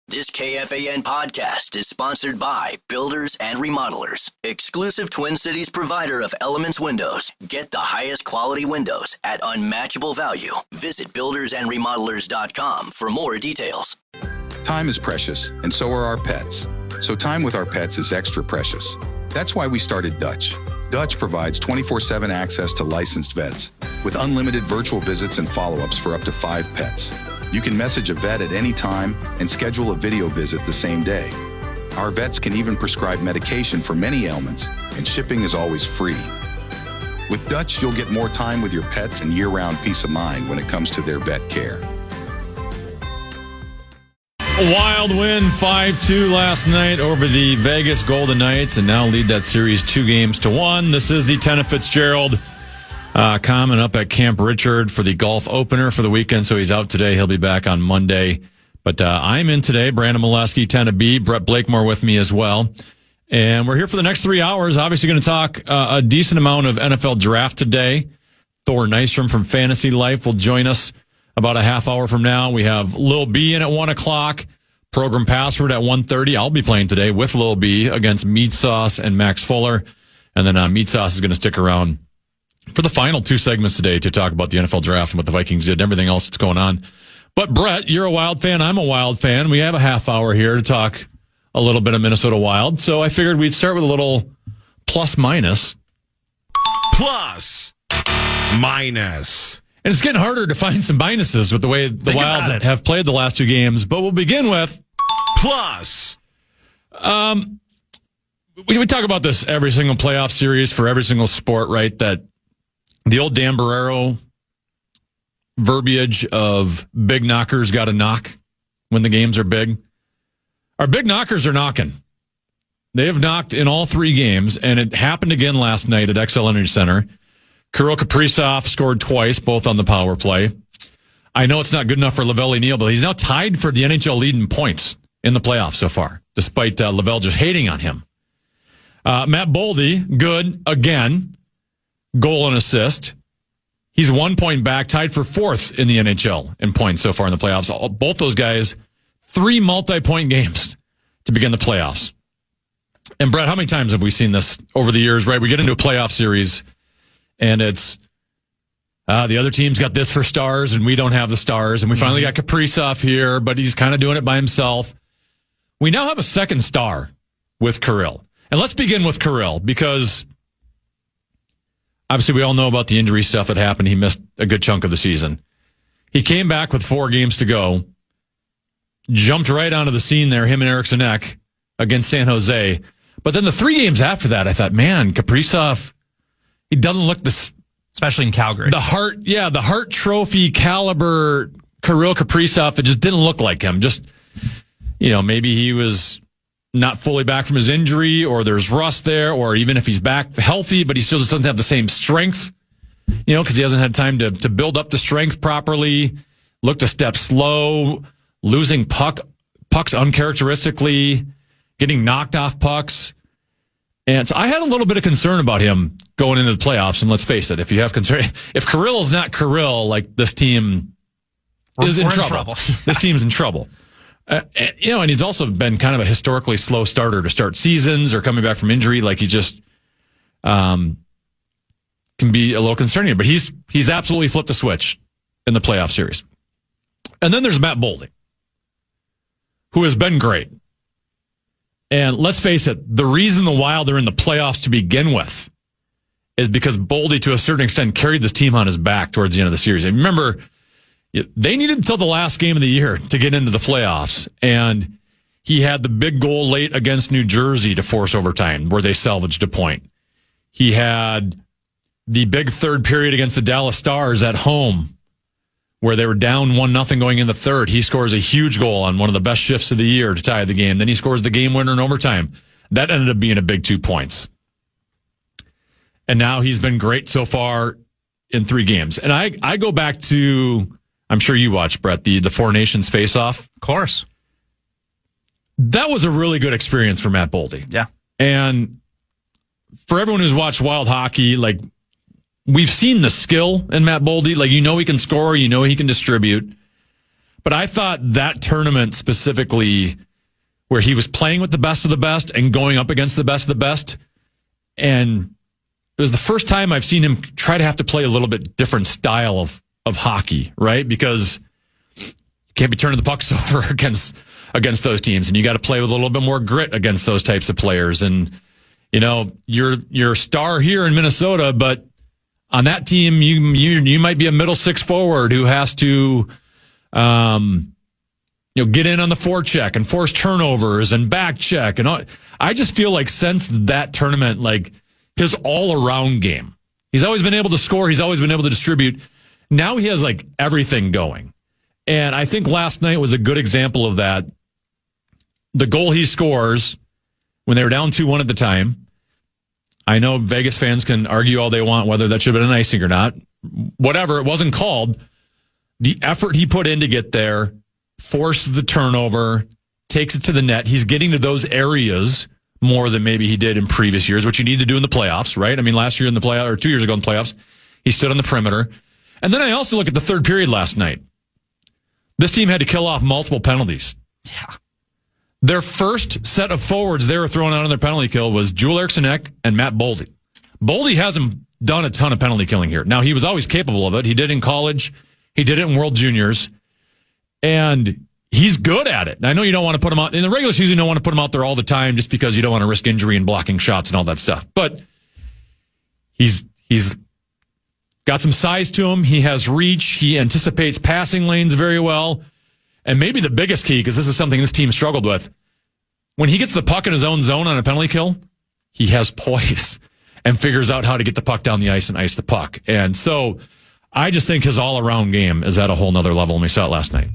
This KFAN podcast is sponsored by Builders and Remodelers, exclusive Twin Cities provider of Elements Windows. Get the highest quality windows at unmatchable value. Visit buildersandremodelers.com for more details. Time is precious, and so are our pets. So time with our pets is extra precious. That's why we started Dutch. Dutch provides 24/7 access to licensed vets with unlimited virtual visits and follow-ups for up to 5 pets. You can message a vet at any time and schedule a video visit the same day. Our vets can even prescribe medication for many ailments, and shipping is always free. With Dutch, you'll get more time with your pets and year-round peace of mind when it comes to their vet care. A wild win, 5-2 last night over the Vegas Golden Knights, and now lead that series 2-1. This is the Tennafitzgerald coming up at Camp Richard for the golf opener for the weekend, so he's out today. He'll be back on Monday. But I'm in today. Brandon Molesky, Tenna B, Brett Blakemore with me as well. And we're here for the next 3 hours. Obviously going to talk a decent amount of NFL draft today. Thor Nystrom from Fantasy Life will join us about a half hour from now. We have Lil B in at 1 o'clock. Program Password at 1:30. I'll be playing today with Lil B against Meat Sauce and Max Fuller. And then Meat Sauce is going to stick around for the final 2 segments today to talk about the NFL draft and what the Vikings did and everything else that's going on. But Brett, you're a Wild fan. I'm a Wild fan. We have a half hour here to talk a little bit of Minnesota Wild. So I figured we'd start with a little plus minus. Plus minus. And it's getting harder to find some minuses with the way the Wild have played the last 2 games. But we'll begin with plus. We talk about this every single playoff series for every single sport, right? That the old Dan Barrero verbiage of big knockers got to knock when the games are big. Our big knockers are knocking. They have knocked in all 3 games, and it happened again last night at XL Energy Center. Kirill Kaprizov scored twice, both on the power play. I know it's not good enough for Lavelle Neal, but he's now tied for the NHL lead in points in the playoffs so far, despite Lavelle just hating on him. Matt Boldy, good again. Goal and assist. He's 1 point back, tied for 4th in the NHL in points so far in the playoffs. Both those guys, 3 multi-point games to begin the playoffs. And Brett, how many times have we seen this over the years, right? We get into a playoff series, and it's the other team's got this for stars, and we don't have the stars. And we finally got Kaprizov here, but he's kind of doing it by himself. We now have a second star with Kirill. And let's begin with Kirill, because obviously we all know about the injury stuff that happened. He missed a good chunk of the season. He came back with 4 games to go, jumped right onto the scene there, him and Eriksson Ek against San Jose. But then the 3 games after that, I thought, man, Kaprizov, he doesn't look this, especially in Calgary. the Hart Trophy caliber Kirill Kaprizov, it just didn't look like him. Just, maybe he was not fully back from his injury, or there's rust there, or even if he's back healthy, but he still just doesn't have the same strength, because he hasn't had time to build up the strength properly, looked a step slow, losing pucks uncharacteristically, getting knocked off pucks. And so I had a little bit of concern about him going into the playoffs, and let's face it, if you have concern, if Kirill is not Kirill, like this team is in trouble. This team's in trouble. And he's also been kind of a historically slow starter to start seasons or coming back from injury. Like he just can be a little concerning. But he's absolutely flipped the switch in the playoff series. And then there's Matt Boldy, who has been great. And let's face it, the reason the Wild are in the playoffs to begin with is because Boldy, to a certain extent, carried this team on his back towards the end of the series. And remember, they needed until the last game of the year to get into the playoffs, and he had the big goal late against New Jersey to force overtime, where they salvaged a point. He had the big third period against the Dallas Stars at home, where they were down 1-0 going in the third. He scores a huge goal on one of the best shifts of the year to tie the game. Then he scores the game winner in overtime. That ended up being a big 2 points. And now he's been great so far in 3 games. And I go back to, I'm sure you watched, Brett, the Four Nations face-off. Of course. That was a really good experience for Matt Boldy. Yeah. And for everyone who's watched Wild hockey, like, we've seen the skill in Matt Boldy. Like, he can score, he can distribute. But I thought that tournament specifically, where he was playing with the best of the best and going up against the best of the best, and it was the first time I've seen him try to have to play a little bit different style of hockey, right? Because you can't be turning the pucks over against those teams, and you got to play with a little bit more grit against those types of players. And you're a star here in Minnesota, but on that team, you might be a middle six forward who has to get in on the forecheck and force turnovers and back check. And all. I just feel like since that tournament, like his all-around game, he's always been able to score. He's always been able to distribute. Now he has like everything going. And I think last night was a good example of that. The goal he scores when they were down 2-1 at the time. I know Vegas fans can argue all they want whether that should have been an icing or not. Whatever, it wasn't called. The effort he put in to get there, forces the turnover, takes it to the net. He's getting to those areas more than maybe he did in previous years, which you need to do in the playoffs, right? I mean, last year in the playoffs, or 2 years ago in the playoffs, he stood on the perimeter. And then I also look at the third period last night. This team had to kill off multiple penalties. Yeah. Their first set of forwards they were throwing out on their penalty kill was Joel Eriksson-Ek and Matt Boldy. Boldy hasn't done a ton of penalty killing here. Now, he was always capable of it. He did in college. He did it in World Juniors. And he's good at it. And I know you don't want to put him out in the regular season. You don't want to put him out there all the time just because you don't want to risk injury and blocking shots and all that stuff. But he's got some size to him. He has reach. He anticipates passing lanes very well. And maybe the biggest key, because this is something this team struggled with, when he gets the puck in his own zone on a penalty kill, he has poise and figures out how to get the puck down the ice and ice the puck. And so I just think his all-around game is at a whole nother level, and we saw it last night.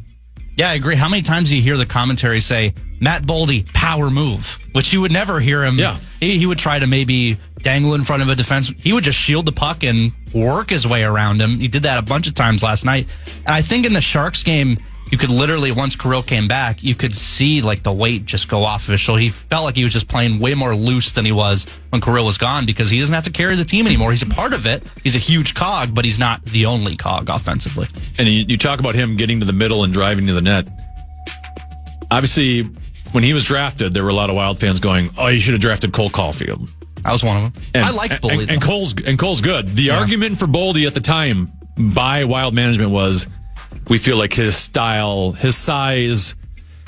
Yeah, I agree. How many times do you hear the commentary say, Matt Boldy, power move, which you would never hear him. Yeah. He would try to maybe dangle in front of a defense. He would just shield the puck and work his way around him. He did that a bunch of times last night. And I think in the Sharks game, you could literally, once Kirill came back, you could see like the weight just go off of his shoulder. He felt like he was just playing way more loose than he was when Kirill was gone because he doesn't have to carry the team anymore. He's a part of it. He's a huge cog, but he's not the only cog offensively. And you talk about him getting to the middle and driving to the net. Obviously, when he was drafted, there were a lot of Wild fans going, "Oh, you should have drafted Cole Caulfield." I was one of them. And, I like Boldy. And Cole's good. The argument for Boldy at the time by Wild management was, we feel like his style, his size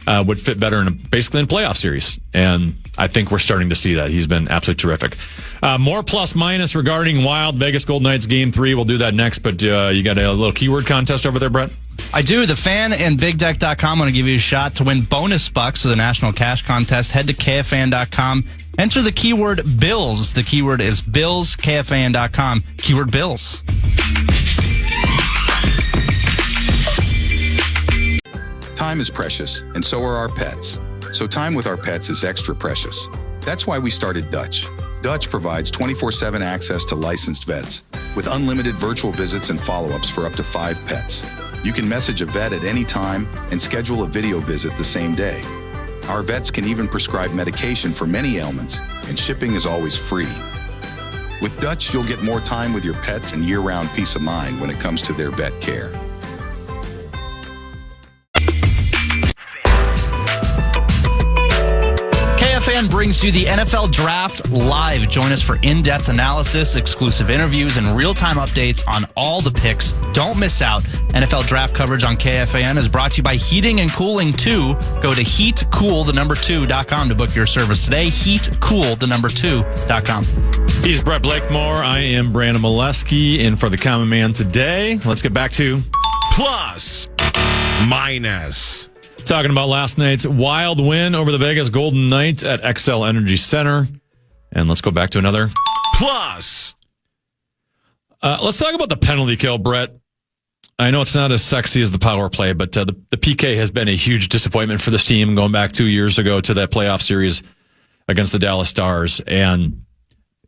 would fit better basically in a playoff series. And I think we're starting to see that. He's been absolutely terrific. More plus minus regarding Wild Vegas Golden Knights Game 3. We'll do that next. But you got a little keyword contest over there, Brett? I do. The Fan and BigDeck.com want to give you a shot to win bonus bucks to the National Cash Contest. Head to KFAN.com. Enter the keyword Bills. The keyword is Bills. KFAN.com. Keyword Bills. Time is precious, and so are our pets. So time with our pets is extra precious. That's why we started Dutch. Dutch provides 24/7 access to licensed vets with unlimited virtual visits and follow-ups for up to 5 pets. You can message a vet at any time and schedule a video visit the same day. Our vets can even prescribe medication for many ailments, and shipping is always free. With Dutch, you'll get more time with your pets and year-round peace of mind when it comes to their vet care. KFAN brings you the NFL Draft live. Join us for in-depth analysis, exclusive interviews, and real-time updates on all the picks. Don't miss out. NFL Draft coverage on KFAN is brought to you by Heating and Cooling 2. Go to heatcool2.com to book your service today. Heatcool2.com. He's Brett Blakemore. I am Brandon Molesky in for the Common Man today. Let's get back to Plus minus. talking about last night's Wild win over the Vegas Golden Knights at XL Energy Center. And let's go back to another Plus. Let's talk about the penalty kill, Brett. I know it's not as sexy as the power play, but the PK has been a huge disappointment for this team going back 2 years ago to that playoff series against the Dallas Stars. And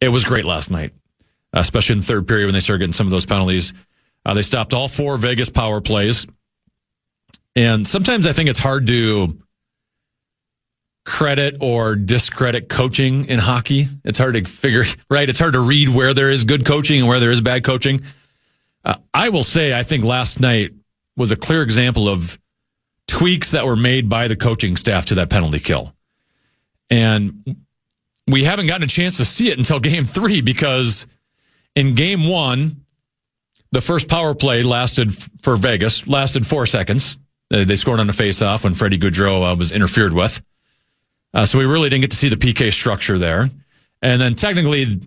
it was great last night, especially in the third period when they started getting some of those penalties. They stopped all 4 Vegas power plays. And sometimes I think it's hard to credit or discredit coaching in hockey. It's hard to figure, right? It's hard to read where there is good coaching and where there is bad coaching. I will say, I think last night was a clear example of tweaks that were made by the coaching staff to that penalty kill. And we haven't gotten a chance to see it until game 3, because in game 1, the first power play for Vegas lasted 4 seconds. They scored on a face-off when Freddie Gaudreau was interfered with. So we really didn't get to see the PK structure there. And then technically,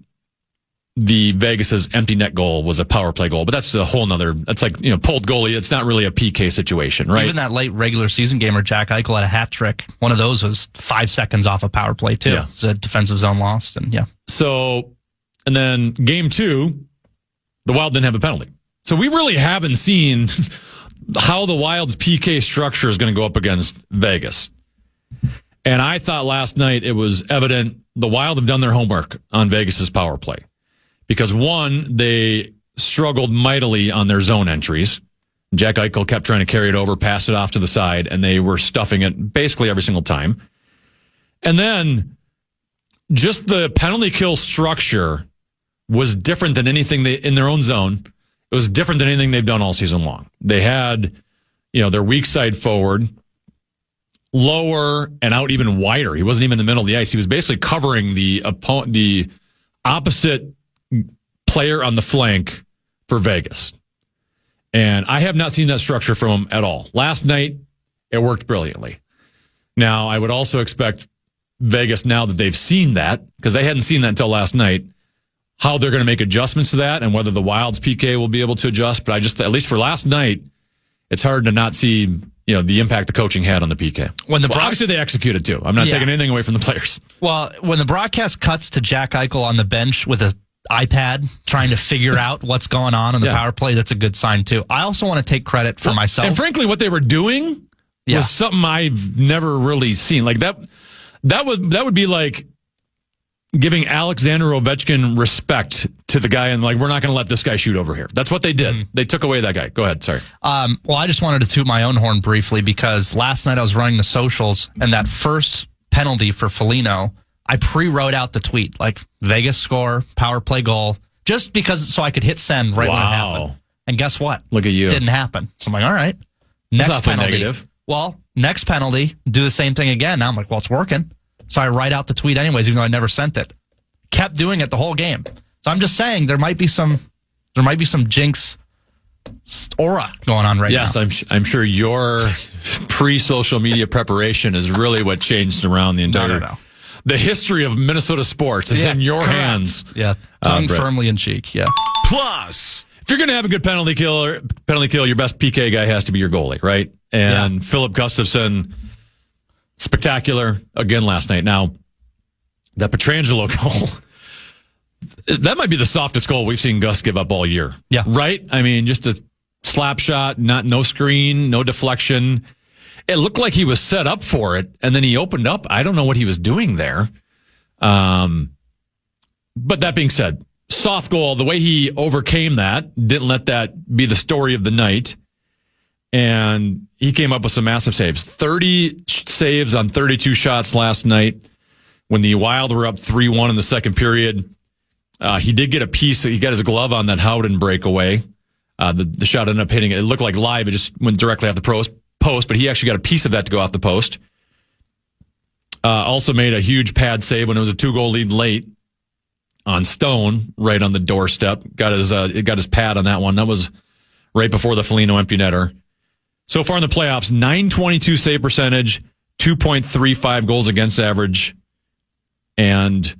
the Vegas's empty net goal was a power play goal, but that's a whole nother, that's like, pulled goalie. It's not really a PK situation, right? Even that late regular season game where Jack Eichel had a hat trick, one of those was 5 seconds off a power play too. Yeah. It's a defensive zone lost, and yeah. So, and then game 2, the Wild didn't have a penalty. So we really haven't seen how the Wild's PK structure is going to go up against Vegas. And I thought last night it was evident the Wild have done their homework on Vegas's power play. Because one, they struggled mightily on their zone entries. Jack Eichel kept trying to carry it over, pass it off to the side, and they were stuffing it basically every single time. And then just the penalty kill structure was different than anything in their own zone. It was different than anything they've done all season long. They had, their weak side forward lower and out even wider. He wasn't even in the middle of the ice. He was basically covering the opposite player on the flank for Vegas. And I have not seen that structure from him at all. Last night, it worked brilliantly. Now, I would also expect Vegas, now that they've seen that, because they hadn't seen that until last night, how they're going to make adjustments to that and whether the Wild's PK will be able to adjust. But at least for last night, it's hard to not see, the impact the coaching had on the PK. Obviously they executed too. I'm not taking anything away from the players. Well, when the broadcast cuts to Jack Eichel on the bench with an iPad trying to figure out what's going on in the power play, that's a good sign too. I also want to take credit for myself. And frankly, what they were doing was something I've never really seen. Like that would be like giving Alexander Ovechkin respect to the guy and like, we're not going to let this guy shoot over here. That's what they did. Mm-hmm. They took away that guy. Go ahead. Sorry. Well, I just wanted to toot my own horn briefly because last night I was running the socials and that first penalty for Foligno, I pre-wrote out the tweet, like Vegas score, power play goal, just because so I could hit send right when it happened. And guess what? Look at you. It didn't happen. So I'm like, all right. Next penalty. Negative. Well, next penalty, do the same thing again. Now I'm like, well, it's working. So I write out the tweet anyways, even though I never sent it. Kept doing it the whole game. So I'm just saying there might be some jinx aura going on right now. Yes, I'm sure your pre-social media preparation is really what changed around the entire. No. The history of Minnesota sports is in your hands. Yeah, tongue firmly in cheek. Yeah. Plus, if you're going to have a good penalty kill, your best PK guy has to be your goalie, right? And Philip Gustafson, spectacular again last night. Now, that Pietrangelo goal, that might be the softest goal we've seen Gus give up all year. Yeah. Right? I mean, just a slap shot, no screen, no deflection. It looked like he was set up for it, and then he opened up. I don't know what he was doing there. But that being said, soft goal, the way he overcame that, didn't let that be the story of the night. And he came up with some massive saves. 30 saves on 32 shots last night. When the Wild were up 3-1 in the second period, he did get a piece. He got his glove on that Howden breakaway. The shot ended up hitting it. It looked like live. It just went directly off the post, but he actually got a piece of that to go off the post. Also made a huge pad save when it was a 2-goal lead late on Stone, right on the doorstep. Got his pad on that one. That was right before the Foligno empty netter. So far in the playoffs, .922 save percentage, 2.35 goals against average. And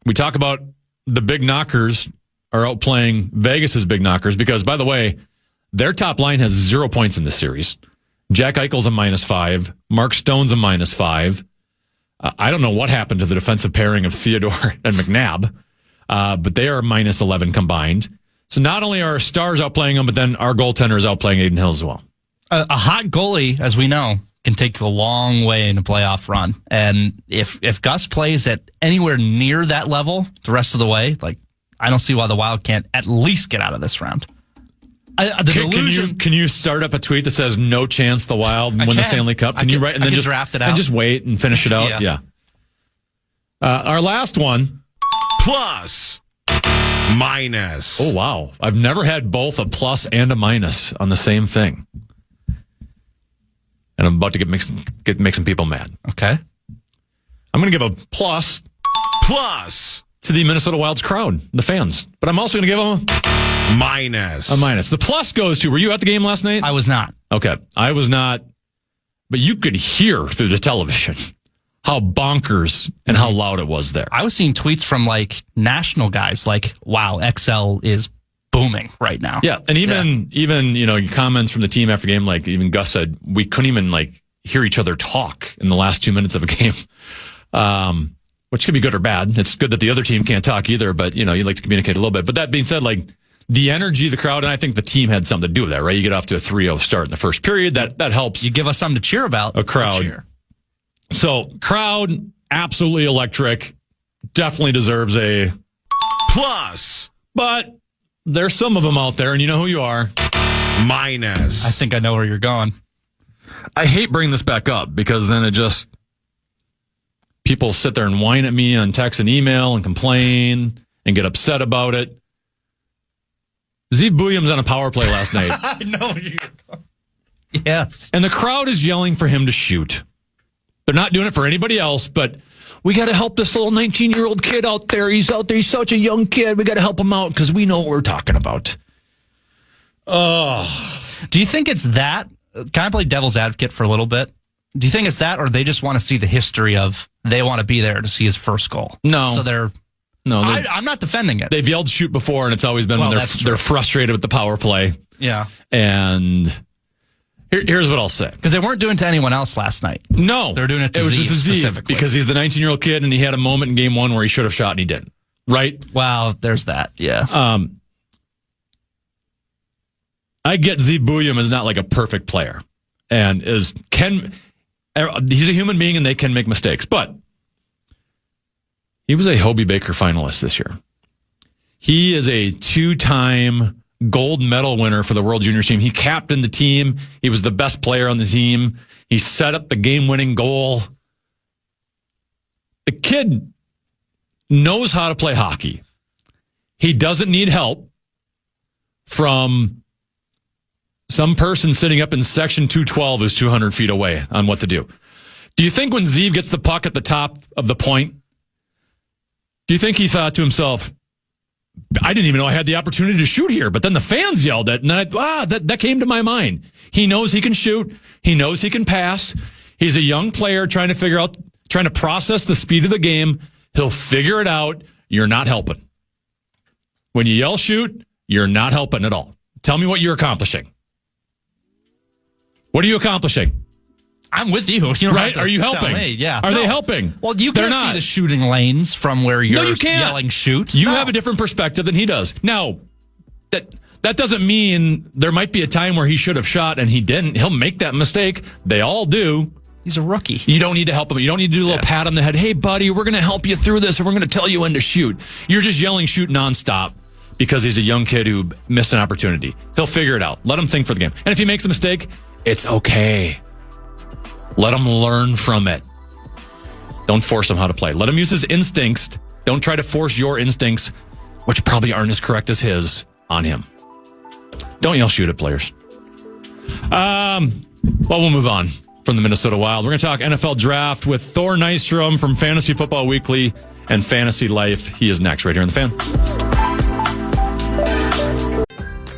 we talk about the big knockers are outplaying Vegas's big knockers because, by the way, their top line has 0 points in this series. Jack Eichel's a -5. Mark Stone's a -5. I don't know what happened to the defensive pairing of Theodore and McNabb, but they are -11 combined. So not only are our stars outplaying them, but then our goaltender is outplaying Aiden Hill as well. A hot goalie, as we know, can take you a long way in a playoff run. And if Gus plays at anywhere near that level the rest of the way, like I don't see why the Wild can't at least get out of this round. Can you start up a tweet that says no chance the Wild win the Stanley Cup? Can you write and then just draft it out and just wait and finish it out? Yeah. Our last one. Plus. Minus. Oh, wow. I've never had both a plus and a minus on the same thing. And I'm about to make some people mad. Okay. I'm going to give a plus to the Minnesota Wild's crowd, the fans. But I'm also going to give them minus. a minus. The plus goes to, were you at the game last night? I was not. Okay. I was not, but you could hear through the television how bonkers and how loud it was there. I was seeing tweets from like national guys like, wow, XL is booming right now. Yeah. And even comments from the team after game, like even Gus said, we couldn't even like hear each other talk in the last 2 minutes of a game. Which could be good or bad. It's good that the other team can't talk either, but you like to communicate a little bit. But that being said, like the energy of the crowd, and I think the team had something to do with that, right? You get off to a 3-0 start in the first period. That helps. You give us something to cheer about. A crowd. So crowd, absolutely electric. Definitely deserves a plus. But there's some of them out there, and you know who you are. Minus. I think I know where you're going. I hate bringing this back up because then it just, people sit there and whine at me on text and email and complain and get upset about it. Zeev Buium's on a power play last night. I know where you're going. Yes. And the crowd is yelling for him to shoot. They're not doing it for anybody else, but we got to help this little 19-year-old kid out there. He's out there. He's such a young kid. We got to help him out because we know what we're talking about. Do you think it's that? Can I play devil's advocate for a little bit? Do you think it's that, or they just want to see the history of they want to be there to see his first goal? No. So I'm not defending it. They've yelled shoot before, and it's always been when they're frustrated with the power play. Yeah. And here's what I'll say. Because they weren't doing it to anyone else last night. No. They're doing it to It was Zeev just a Zeev specifically. because he's the 19-year-old kid, and he had a moment in game one where he should have shot, and he didn't. Right? Wow, there's that. Yeah. I get Zeev Buium is not like a perfect player, and he's a human being, and they can make mistakes. But he was a Hobie Baker finalist this year. He is a 2-time gold medal winner for the World Juniors team. He captained the team. He was the best player on the team. He set up the game-winning goal. The kid knows how to play hockey. He doesn't need help from some person sitting up in section 212 who's 200 feet away on what to do. Do you think when Zeev gets the puck at the top of the point, do you think he thought to himself, I didn't even know I had the opportunity to shoot here, but then the fans yelled it, and that came to my mind. He knows he can shoot. He knows he can pass. He's a young player trying to process the speed of the game. He'll figure it out. You're not helping. When you yell shoot, you're not helping at all. Tell me what you're accomplishing. What are you accomplishing? I'm with you. Right? Are you helping? Yeah. Are they helping? Well, you They're can't not. see the shooting lanes from where you're you can't. yelling shoot. You have a different perspective than he does. Now, that doesn't mean there might be a time where he should have shot and he didn't. He'll make that mistake. They all do. He's a rookie. You don't need to help him. You don't need to do a little pat on the head. Hey, buddy, we're going to help you through this, and we're going to tell you when to shoot. You're just yelling shoot nonstop because he's a young kid who missed an opportunity. He'll figure it out. Let him think for the game. And if he makes a mistake, it's okay. Let him learn from it. Don't force him how to play. Let him use his instincts. Don't try to force your instincts, which probably aren't as correct as his, on him. Don't yell shoot at players. Well, we'll move on from the Minnesota Wild. We're going to talk NFL draft with Thor Nystrom from Fantasy Football Weekly and Fantasy Life. He is next right here on The Fan.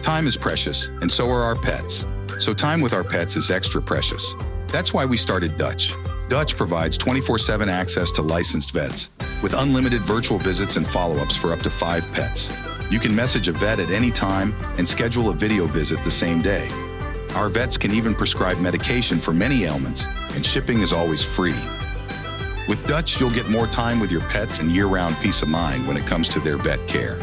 Time is precious, and so are our pets. So time with our pets is extra precious. That's why we started Dutch. Dutch provides 24/7 access to licensed vets with unlimited virtual visits and follow-ups for up to 5 pets. You can message a vet at any time and schedule a video visit the same day. Our vets can even prescribe medication for many ailments, and shipping is always free. With Dutch, you'll get more time with your pets and year-round peace of mind when it comes to their vet care.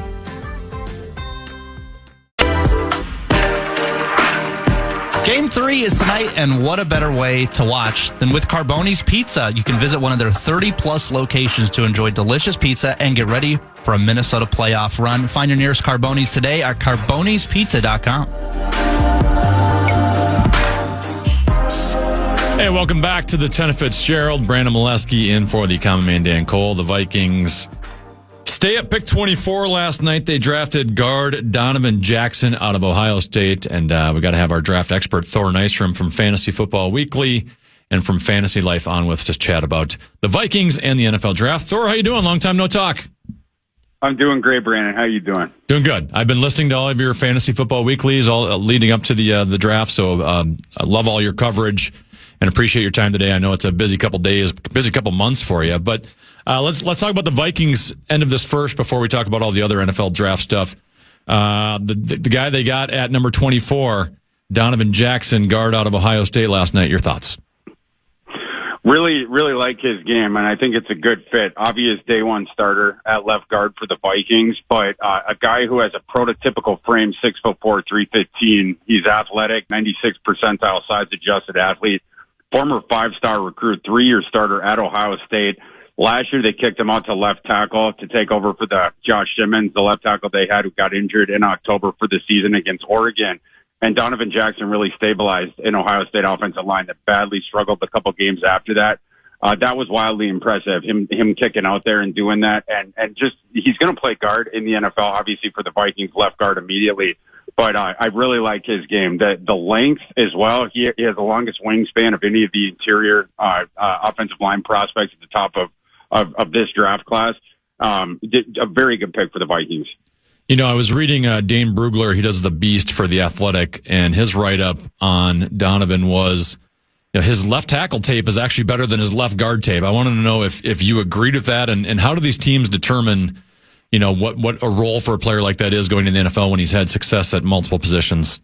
Game 3 is tonight, and what a better way to watch than with Carboni's Pizza. You can visit one of their 30-plus locations to enjoy delicious pizza and get ready for a Minnesota playoff run. Find your nearest Carboni's today at carbonispizza.com. Hey, welcome back to the Tennafitzgerald. Brandon Molesky in for the common man Dan Cole. The Vikings Stay at pick 24 last night. They drafted guard Donovan Jackson out of Ohio State. And we got to have our draft expert, Thor Nystrom from Fantasy Football Weekly and from Fantasy Life on with to chat about the Vikings and the NFL draft. Thor, how you doing? Long time no talk. I'm doing great, Brandon. How you doing? Doing good. I've been listening to all of your Fantasy Football Weeklies all leading up to the draft. So I love all your coverage and appreciate your time today. I know it's a busy couple days, busy couple months for you, but let's talk about the Vikings end of this first before we talk about all the other NFL draft stuff. The guy they got at number 24, Donovan Jackson, guard out of Ohio State last night. Your thoughts? Really, really like his game, and I think it's a good fit. Obvious day one starter at left guard for the Vikings, but a guy who has a prototypical frame, 6'4", 315. He's athletic, 96 percentile size adjusted athlete, former 5-star recruit, 3-year starter at Ohio State. Last year, they kicked him out to left tackle to take over for the Josh Simmons, the left tackle they had who got injured in October for the season against Oregon. And Donovan Jackson really stabilized an Ohio State offensive line that badly struggled a couple games after that. That was wildly impressive, him kicking out there and doing that. And just, he's going to play guard in the NFL, obviously for the Vikings, left guard immediately. But I really like his game. The length as well. He has the longest wingspan of any of the interior offensive line prospects at the top of this draft class. A very good pick for the Vikings. You know, I was reading Dane Brugler. He does The Beast for The Athletic, and his write-up on Donovan was, you know, his left tackle tape is actually better than his left guard tape. I wanted to know if you agreed with that, and how do these teams determine, you know, what a role for a player like that is going to the NFL when he's had success at multiple positions?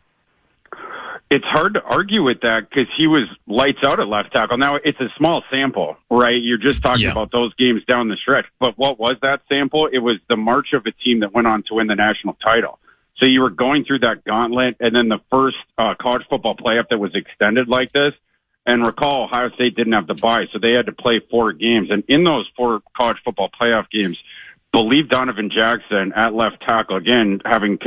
It's hard to argue with that because he was lights out at left tackle. Now, it's a small sample, right? You're just talking about those games down the stretch. But what was that sample? It was the march of a team that went on to win the national title. So you were going through that gauntlet, and then the first college football playoff that was extended like this. And recall, Ohio State didn't have the bye, so they had to play 4 games. And in those 4 college football playoff games, believe Donovan Jackson at left tackle, again, having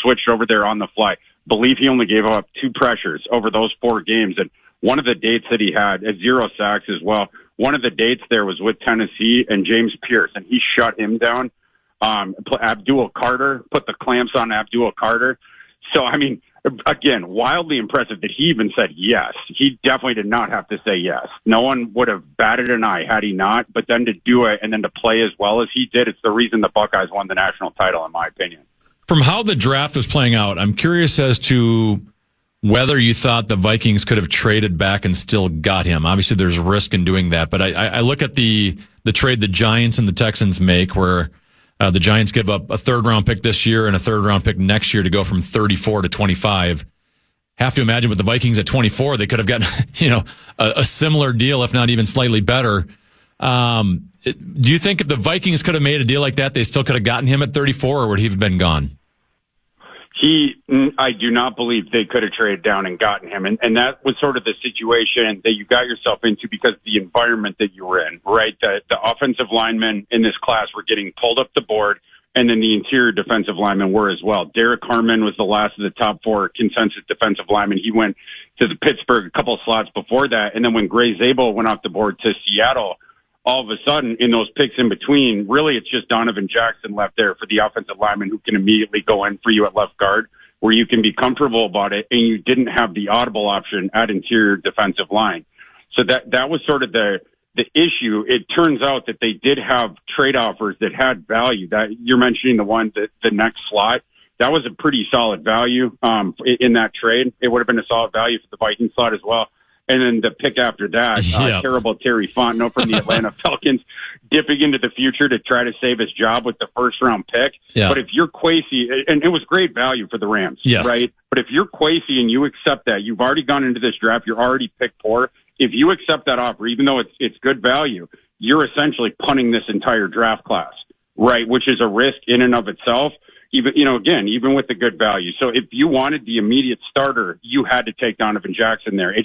switched over there on the fly, believe he only gave up 2 pressures over those 4 games. And one of the dates that he had at 0 sacks as well. One of the dates there was with Tennessee and James Pierce, and he shut him down. Abdul Carter, put the clamps on Abdul Carter. So, I mean, again, wildly impressive that he even said yes. He definitely did not have to say yes. No one would have batted an eye had he not, but then to do it and then to play as well as he did, it's the reason the Buckeyes won the national title, in my opinion. From how the draft was playing out, I'm curious as to whether you thought the Vikings could have traded back and still got him. Obviously, there's risk in doing that, but I look at the trade the Giants and the Texans make, where the Giants give up a 3rd-round pick this year and a 3rd-round pick next year to go from 34 to 25. Have to imagine with the Vikings at 24, they could have gotten a similar deal, if not even slightly better. Do you think if the Vikings could have made a deal like that, they still could have gotten him at 34, or would he have been gone? I do not believe they could have traded down and gotten him. And that was sort of the situation that you got yourself into because of the environment that you were in, right? The offensive linemen in this class were getting pulled up the board, and then the interior defensive linemen were as well. Derek Harmon was the last of the top 4 consensus defensive linemen. He went to the Pittsburgh a couple of slots before that. And then when Gray Zabel went off the board to Seattle, all of a sudden, in those picks in between, really it's just Donovan Jackson left there for the offensive lineman who can immediately go in for you at left guard, where you can be comfortable about it, and you didn't have the audible option at interior defensive line. So that was sort of the issue. It turns out that they did have trade offers that had value. That you're mentioning the one that the next slot, that was a pretty solid value in that trade. It would have been a solid value for the Viking slot as well. And then the pick after that, terrible Terry Fontenot from the Atlanta Falcons, dipping into the future to try to save his job with the 1st-round pick. Yeah. But if you're Kwesi, and it was great value for the Rams, right? But if you're Kwesi and you accept that, you've already gone into this draft, you're already picked 4. If you accept that offer, even though it's good value, you're essentially punting this entire draft class, right? Which is a risk in and of itself. Even with the good value. So if you wanted the immediate starter, you had to take Donovan Jackson there. It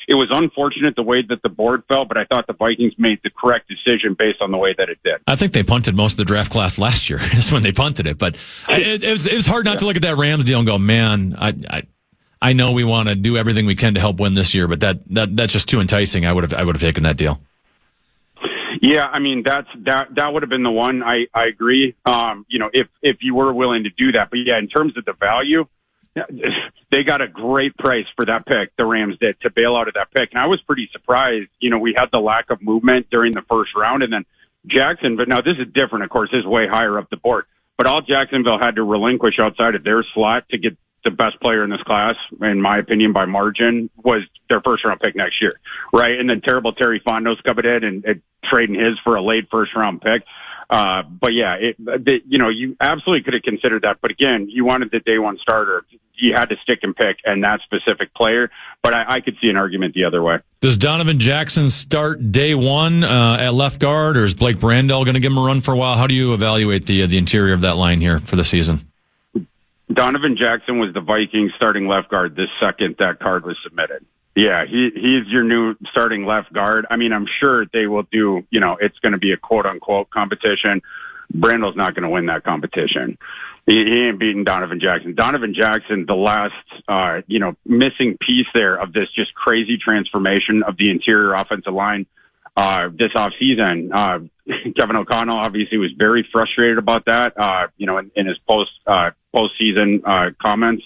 was unfortunate the way that the board fell, but I thought the Vikings made the correct decision based on the way that it did. I think they punted most of the draft class last year. Is when they punted it. But it was hard not to look at that Rams deal and go, man, I know we want to do everything we can to help win this year, but that's just too enticing. I would have taken that deal. Yeah, I mean that would have been the one. I agree. If you were willing to do that, but yeah, in terms of the value, they got a great price for that pick. The Rams did, to bail out of that pick, and I was pretty surprised. We had the lack of movement during the first round, and then Jackson. But now this is different. Of course, this is way higher up the board. But all Jacksonville had to relinquish outside of their slot to get the best player in this class, in my opinion, by margin, was their first round pick next year, right? And then terrible Terry Fondos coming in and trading his for a late first round pick. But yeah, you absolutely could have considered that. But again, you wanted the day one starter. You had to stick and pick and that specific player. But I could see an argument the other way. Does Donovan Jackson start day one at left guard, or is Blake Brandel going to give him a run for a while? How do you evaluate the interior of that line here for the season? Donovan Jackson was the Vikings starting left guard the second that card was submitted. Yeah, he's your new starting left guard. I mean, I'm sure they will do, it's going to be a quote-unquote competition. Brandel's not going to win that competition. He ain't beating Donovan Jackson. Donovan Jackson, the last, missing piece there of this just crazy transformation of the interior offensive line this offseason. Kevin O'Connell obviously was very frustrated about that, in his postseason comments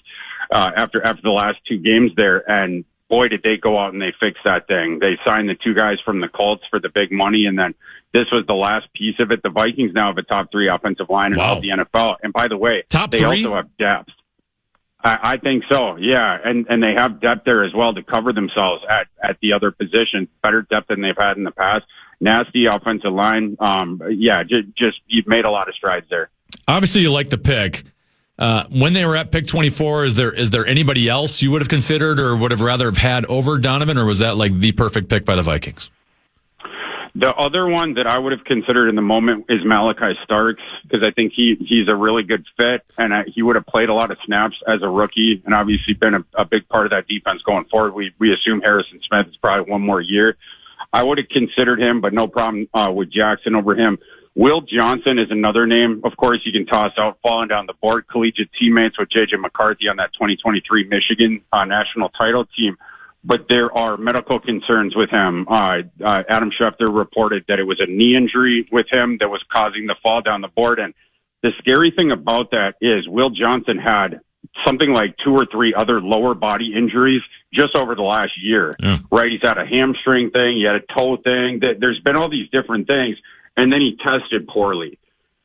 after the last two games there. And boy, did they go out and they fix that thing. They signed the two guys from the Colts for the big money, and then this was the last piece of it. The Vikings now have a top three offensive line in all of the NFL. And by the way, they also have depth. I think so, yeah. And they have depth there as well to cover themselves at the other positions, better depth than they've had in the past. Nasty offensive line. Just you've made a lot of strides there. Obviously, you like the pick. When they were at pick 24, is there anybody else you would have considered or would have rather have had over Donovan, or was that like the perfect pick by the Vikings? The other one that I would have considered in the moment is Malachi Starks, because I think he's a really good fit, and he would have played a lot of snaps as a rookie and obviously been a big part of that defense going forward. We assume Harrison Smith is probably one more year. I would have considered him, but no problem with Jackson over him. Will Johnson is another name, of course, you can toss out, falling down the board. Collegiate teammates with J.J. McCarthy on that 2023 Michigan national title team. But there are medical concerns with him. Adam Schefter reported that it was a knee injury with him that was causing the fall down the board. And the scary thing about that is Will Johnson had something like 2 or 3 other lower body injuries just over the last year, right? He's had a hamstring thing. He had a toe thing. There's been all these different things. And then he tested poorly.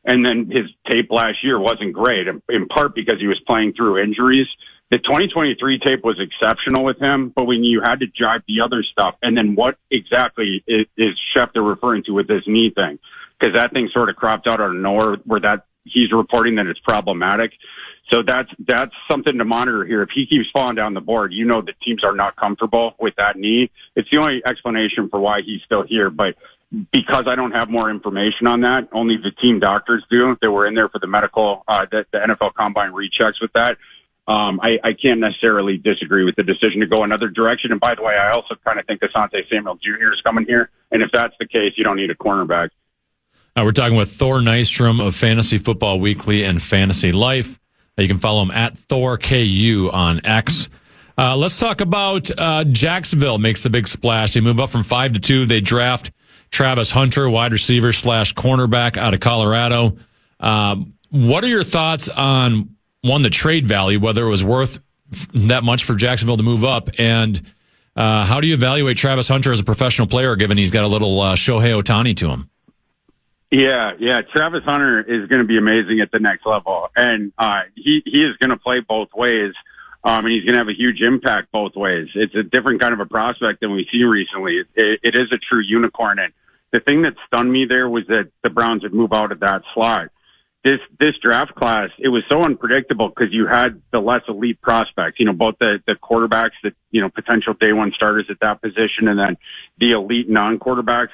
And then his tape last year wasn't great, in part because he was playing through injuries. The 2023 tape was exceptional with him, but when you had to jive the other stuff, and then what exactly is Schefter referring to with this knee thing? Because that thing sort of cropped out of nowhere where that he's reporting that it's problematic. So that's something to monitor here. If he keeps falling down the board, the teams are not comfortable with that knee. It's the only explanation for why he's still here, but because I don't have more information on that, only the team doctors do. They were in there for the medical, the NFL Combine rechecks with that. I can't necessarily disagree with the decision to go another direction. And by the way, I also kind of think Asante Samuel Jr. is coming here. And if that's the case, you don't need a cornerback. We're talking with Thor Nystrom of Fantasy Football Weekly and Fantasy Life. You can follow him at ThorKU on X. Let's talk about Jacksonville makes the big splash. They move up from 5 to 2. They draft Travis Hunter, wide receiver / cornerback out of Colorado. What are your thoughts on, one, the trade value, whether it was worth that much for Jacksonville to move up, and how do you evaluate Travis Hunter as a professional player, given he's got a little Shohei Ohtani to him? Yeah. Travis Hunter is going to be amazing at the next level, and he is going to play both ways, and he's going to have a huge impact both ways. It's a different kind of a prospect than we've seen recently. It is a true unicorn, and the thing that stunned me there was that the Browns would move out of that slot. This draft class, it was so unpredictable because you had the less elite prospects, both the quarterbacks that, potential day one starters at that position, and then the elite non-quarterbacks,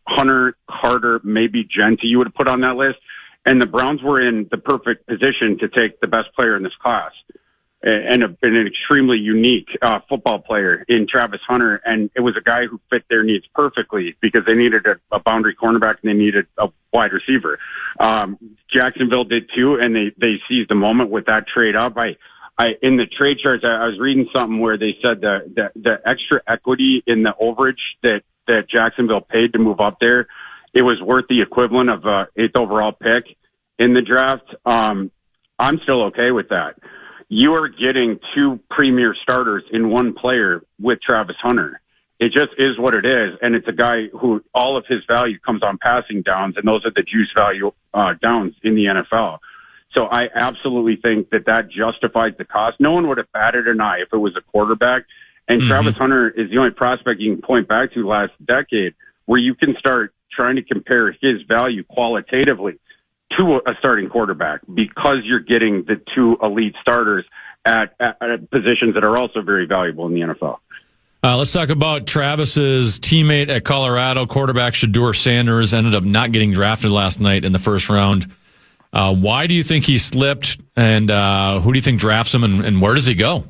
Hunter, Carter, maybe Genti you would have put on that list. And the Browns were in the perfect position to take the best player in this class and an extremely unique football player in Travis Hunter. And it was a guy who fit their needs perfectly because they needed a boundary cornerback and they needed a wide receiver. Jacksonville did too, and they seized the moment with that trade up. In the trade charts, I was reading something where they said the extra equity in the overage that Jacksonville paid to move up there it was worth the equivalent of a 8th overall pick in the draft. I'm still okay with that. You are getting 2 premier starters in one player with Travis Hunter. It just is what it is. And it's a guy who all of his value comes on passing downs, and those are the juice value downs in the NFL. So I absolutely think that justifies the cost. No one would have batted an eye if it was a quarterback. And Travis Hunter is the only prospect you can point back to last decade where you can start trying to compare his value qualitatively to a starting quarterback because you're getting the 2 elite starters at positions that are also very valuable in the NFL. Let's talk about Travis's teammate at Colorado, quarterback Shedeur Sanders, ended up not getting drafted last night in the first round. Why do you think he slipped, and who do you think drafts him, and where does he go?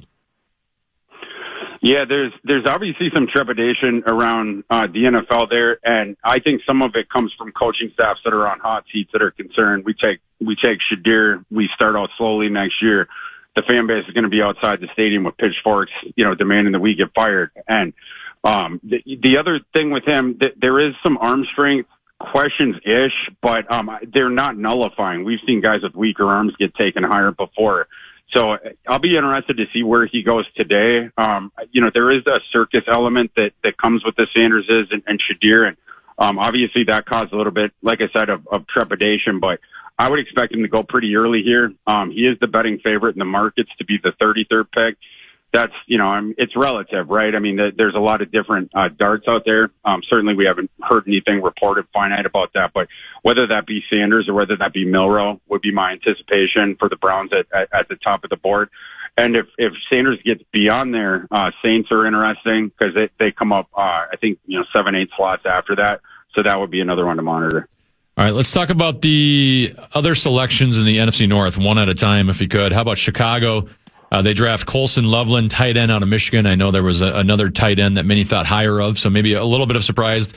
Yeah, there's obviously some trepidation around the NFL there, and I think some of it comes from coaching staffs that are on hot seats that are concerned. We take Shedeur, we start out slowly next year. The fan base is going to be outside the stadium with pitchforks, demanding that we get fired. And the other thing with him, there is some arm strength questions-ish, but they're not nullifying. We've seen guys with weaker arms get taken higher before. So I'll be interested to see where he goes today. There is a circus element that comes with the Sanderses and Shedeur, and obviously that caused a little bit, like I said, of trepidation, but I would expect him to go pretty early here. He is the betting favorite in the markets to be the 33rd pick. That's, it's relative, right? I mean, there's a lot of different darts out there. Certainly we haven't heard anything reported finite about that, but whether that be Sanders or whether that be Milroe would be my anticipation for the Browns at the top of the board. And if Sanders gets beyond there, Saints are interesting because they come up, I think, 7-8 slots after that. So that would be another one to monitor. All right, let's talk about the other selections in the NFC North, one at a time, if you could. How about Chicago? They draft Colson Loveland, tight end out of Michigan. I know there was another tight end that many thought higher of, so maybe a little bit of surprise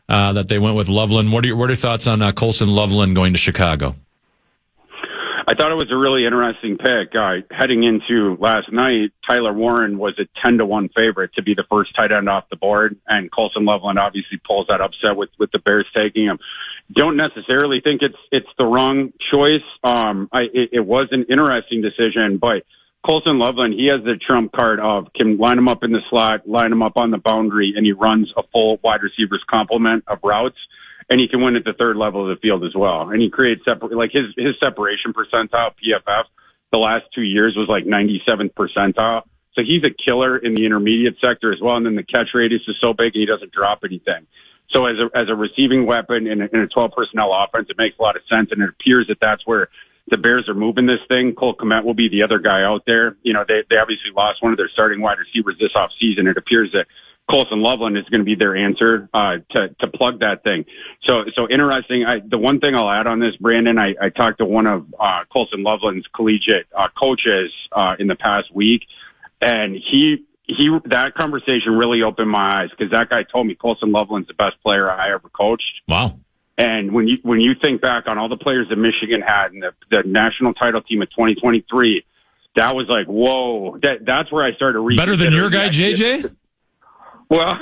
that they went with Loveland. What are your thoughts on Colson Loveland going to Chicago? I thought it was a really interesting pick. Heading into last night, Tyler Warren was a 10-1 favorite to be the first tight end off the board, and Colson Loveland obviously pulls that upset with the Bears taking him. Don't necessarily think it's the wrong choice. It was an interesting decision, but Colson Loveland, he has the trump card of can line him up in the slot, line him up on the boundary, and he runs a full wide receiver's complement of routes. And he can win at the third level of the field as well. And he creates his separation percentile, PFF, the last 2 years was like 97th percentile. So he's a killer in the intermediate sector as well. And then the catch radius is so big, he doesn't drop anything. So as a receiving weapon in a 12 personnel offense, it makes a lot of sense. And it appears that that's where the Bears are moving this thing. Cole Kmet will be the other guy out there. They obviously lost one of their starting wide receivers this offseason. It appears that Colson Loveland is going to be their answer to plug that thing. So interesting. The one thing I'll add on this, Brandon, I talked to one of Colson Loveland's collegiate coaches in the past week, and he that conversation really opened my eyes because that guy told me Colson Loveland's the best player I ever coached. Wow. And when you think back on all the players that Michigan had in the national title team of 2023, that was like, whoa, that's where I started reading. Better than your guy, JJ? Well,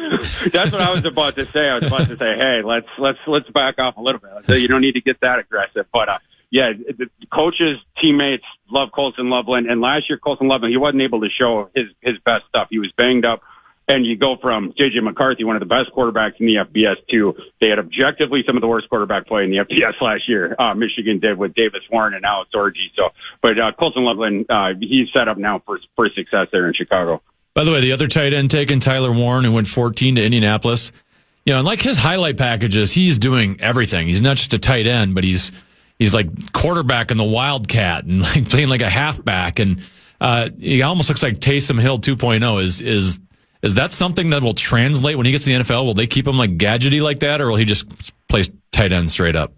that's what I was about to say. I was about to say, hey, let's back off a little bit. So you don't need to get that aggressive. But the coaches, teammates love Colson Loveland. And last year, Colson Loveland, he wasn't able to show his best stuff. He was banged up. And you go from J.J. McCarthy, one of the best quarterbacks in the FBS, to they had objectively some of the worst quarterback play in the FBS last year. Michigan did with Davis Warren and Alex Orji. But Colson Loveland, he's set up now for success there in Chicago. By the way, the other tight end taken, Tyler Warren, who went 14 to Indianapolis. And like his highlight packages, he's doing everything. He's not just a tight end, but he's like quarterback in the Wildcat and like playing like a halfback. And he almost looks like Taysom Hill 2.0. Is that something that will translate when he gets to the NFL? Will they keep him like gadgety like that, or will he just play tight end straight up?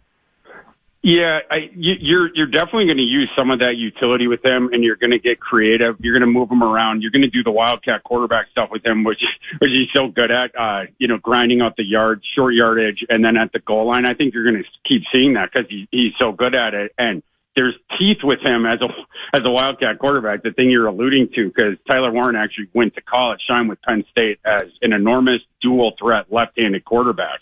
Yeah, you're definitely going to use some of that utility with him, and you're going to get creative. You're going to move him around. You're going to do the Wildcat quarterback stuff with him, which he's so good at, grinding out the yards, short yardage, and then at the goal line. I think you're going to keep seeing that because he's so good at it. And there's teeth with him as a Wildcat quarterback, the thing you're alluding to, because Tyler Warren actually went to college, signed with Penn State as an enormous dual threat left-handed quarterback.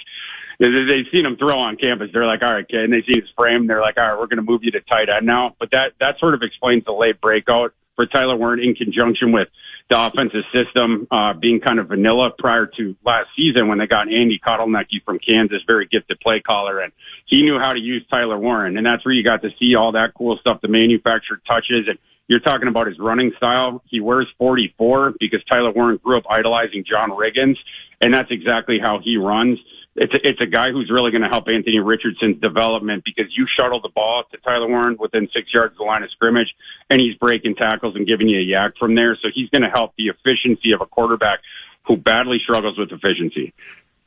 They've seen him throw on campus. They're like, all right, kid. And they see his frame. They're like, all right, we're going to move you to tight end now. But that sort of explains the late breakout for Tyler Warren in conjunction with the offensive system being kind of vanilla prior to last season when they got Andy Kotelnicki from Kansas, very gifted play caller, and he knew how to use Tyler Warren. And that's where you got to see all that cool stuff, the manufactured touches. And you're talking about his running style. He wears 44 because Tyler Warren grew up idolizing John Riggins, and that's exactly how he runs. It's a guy who's really going to help Anthony Richardson's development because you shuttle the ball to Tyler Warren within 6 yards of the line of scrimmage, and he's breaking tackles and giving you a yak from there. So he's going to help the efficiency of a quarterback who badly struggles with efficiency.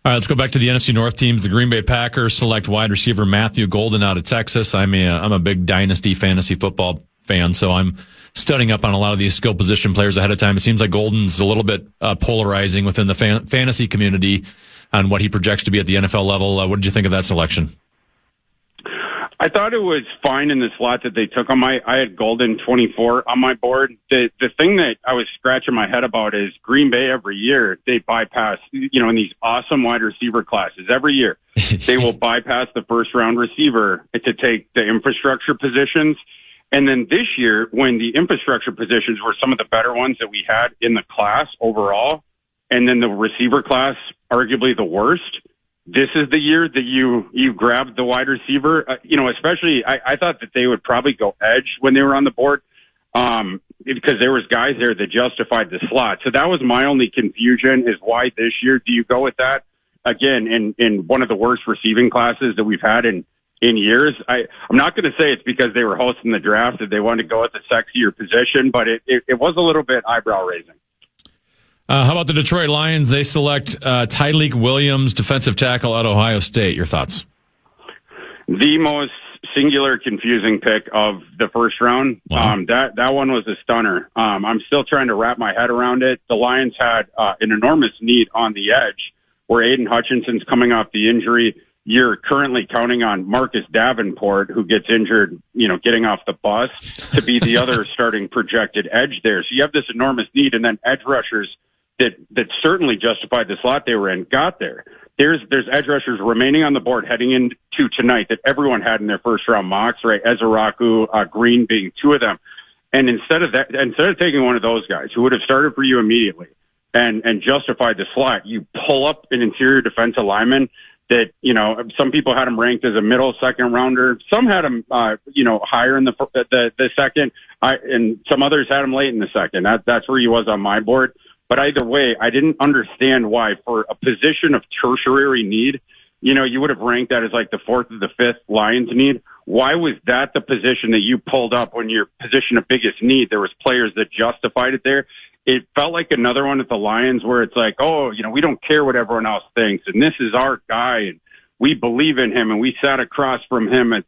All right, let's go back to the NFC North teams. The Green Bay Packers select wide receiver Matthew Golden out of Texas. I'm a big dynasty fantasy football fan, so I'm studying up on a lot of these skill position players ahead of time. It seems like Golden's a little bit polarizing within the fantasy community on what he projects to be at the NFL level. What did you think of that selection? I thought it was fine in the slot that they took on I had Golden 24 on my board. The thing that I was scratching my head about is Green Bay every year, they bypass, in these awesome wide receiver classes every year, they will bypass the first round receiver to take the infrastructure positions. And then this year, when the infrastructure positions were some of the better ones that we had in the class overall, and then the receiver class, arguably the worst, this is the year that you grabbed the wide receiver. Especially I thought that they would probably go edge when they were on the board because there was guys there that justified the slot. So that was my only confusion is why this year do you go with that? Again, in one of the worst receiving classes that we've had in years. I'm not going to say it's because they were hosting the draft that they wanted to go at the sexier position, but it was a little bit eyebrow raising. How about the Detroit Lions? They select Tyleik Williams, defensive tackle at Ohio State. Your thoughts? The most singular, confusing pick of the first round. Wow. That one was a stunner. I'm still trying to wrap my head around it. The Lions had an enormous need on the edge where Aiden Hutchinson's coming off the injury. You're currently counting on Marcus Davenport, who gets injured, getting off the bus, to be the other starting projected edge there. So you have this enormous need, and then edge rushers that certainly justified the slot they were in got there. There's edge rushers remaining on the board heading into tonight that everyone had in their first round mocks, right? Ezraku, Green being two of them. And instead of taking one of those guys who would have started for you immediately and justified the slot, you pull up an interior defensive lineman that, some people had him ranked as a middle second rounder. Some had him, higher in the second, and some others had him late in the second. That's where he was on my board. But either way, I didn't understand why for a position of tertiary need, you would have ranked that as like the fourth or the fifth Lions need. Why was that the position that you pulled up when your position of biggest need? There was players that justified it there. It felt like another one at the Lions where it's like, we don't care what everyone else thinks, and this is our guy, and we believe in him, and we sat across from him at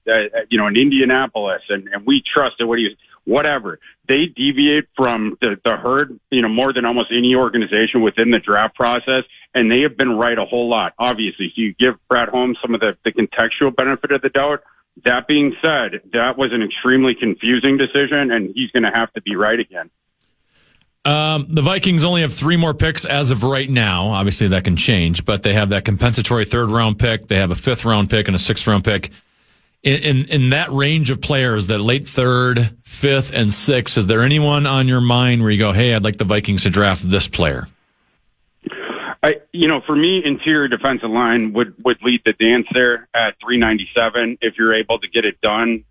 in Indianapolis, and we trusted what he was. Whatever. They deviate from the herd, more than almost any organization within the draft process, and they have been right a whole lot. Obviously, you give Brad Holmes some of the contextual benefit of the doubt. That being said, that was an extremely confusing decision, and he's going to have to be right again. The Vikings only have 3 more picks as of right now. Obviously, that can change, but they have that compensatory 3rd-round pick. They have a 5th-round pick and a 6th-round pick. In that range of players, that late 3rd, 5th, and 6th, is there anyone on your mind where you go, hey, I'd like the Vikings to draft this player? For me, interior defensive line would lead the dance there at 397 if you're able to get it done.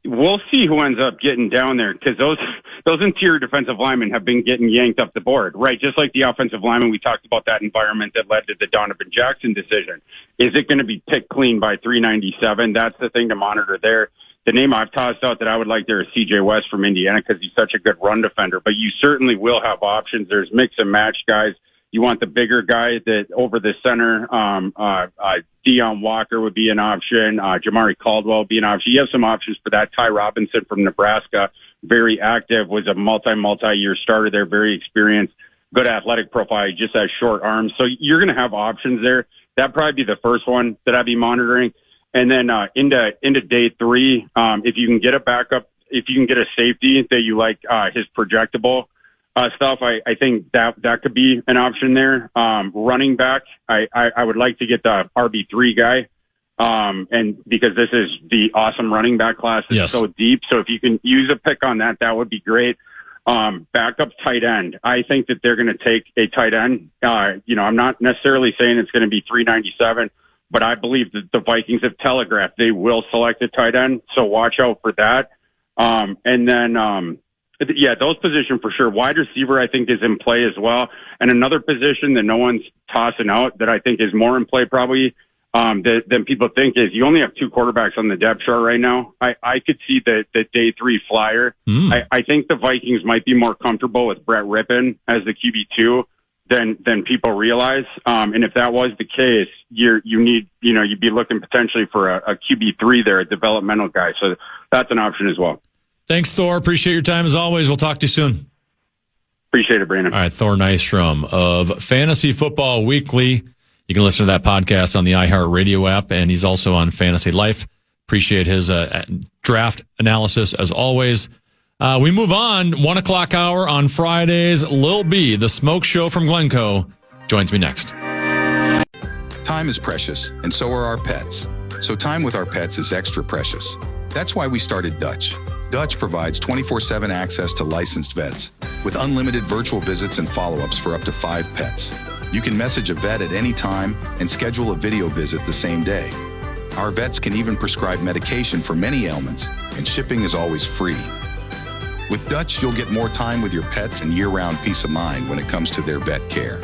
We'll see who ends up getting down there because those interior defensive linemen have been getting yanked up the board, right? Just like the offensive linemen, we talked about that environment that led to the Donovan Jackson decision. Is it going to be picked clean by 397? That's the thing to monitor there. The name I've tossed out that I would like there is C.J. West from Indiana because he's such a good run defender, but you certainly will have options. There's mix and match guys. You want the bigger guy that over the center. Deion Walker would be an option. Jamari Caldwell would be an option. You have some options for that. Ty Robinson from Nebraska, very active, was a multi-year starter there, very experienced, good athletic profile. He just has short arms. So you're going to have options there. That'd probably be the first one that I'd be monitoring. And then into day 3, if you can get a backup, if you can get a safety that you like his projectable stuff, I think that could be an option there. Running back, I would like to get the RB3 guy. And because this is the awesome running back class, it's so deep. So if you can use a pick on that, that would be great. Backup tight end. I think that they're going to take a tight end. I'm not necessarily saying it's going to be 397, but I believe that the Vikings have telegraphed they will select a tight end. So watch out for that. Those positions for sure. Wide receiver, I think, is in play as well. And another position that no one's tossing out that I think is more in play probably than people think is you only have 2 quarterbacks on the depth chart right now. I could see the day 3 flyer. I think the Vikings might be more comfortable with Brett Rippon as the QB2 than people realize. And if that was the case, you'd be looking potentially for a QB3 there, a developmental guy. So that's an option as well. Thanks, Thor. Appreciate your time as always. We'll talk to you soon. Appreciate it, Brandon. All right, Thor Nystrom of Fantasy Football Weekly. You can listen to that podcast on the iHeartRadio app, and he's also on Fantasy Life. Appreciate his draft analysis as always. We move on. 1 o'clock hour on Fridays. Lil B, the smoke show from Glencoe, joins me next. Time is precious, and so are our pets. So time with our pets is extra precious. That's why we started Dutch. Dutch provides 24/7 access to licensed vets with unlimited virtual visits and follow-ups for up to 5 pets. You can message a vet at any time and schedule a video visit the same day. Our vets can even prescribe medication for many ailments, and shipping is always free. With Dutch, you'll get more time with your pets and year-round peace of mind when it comes to their vet care.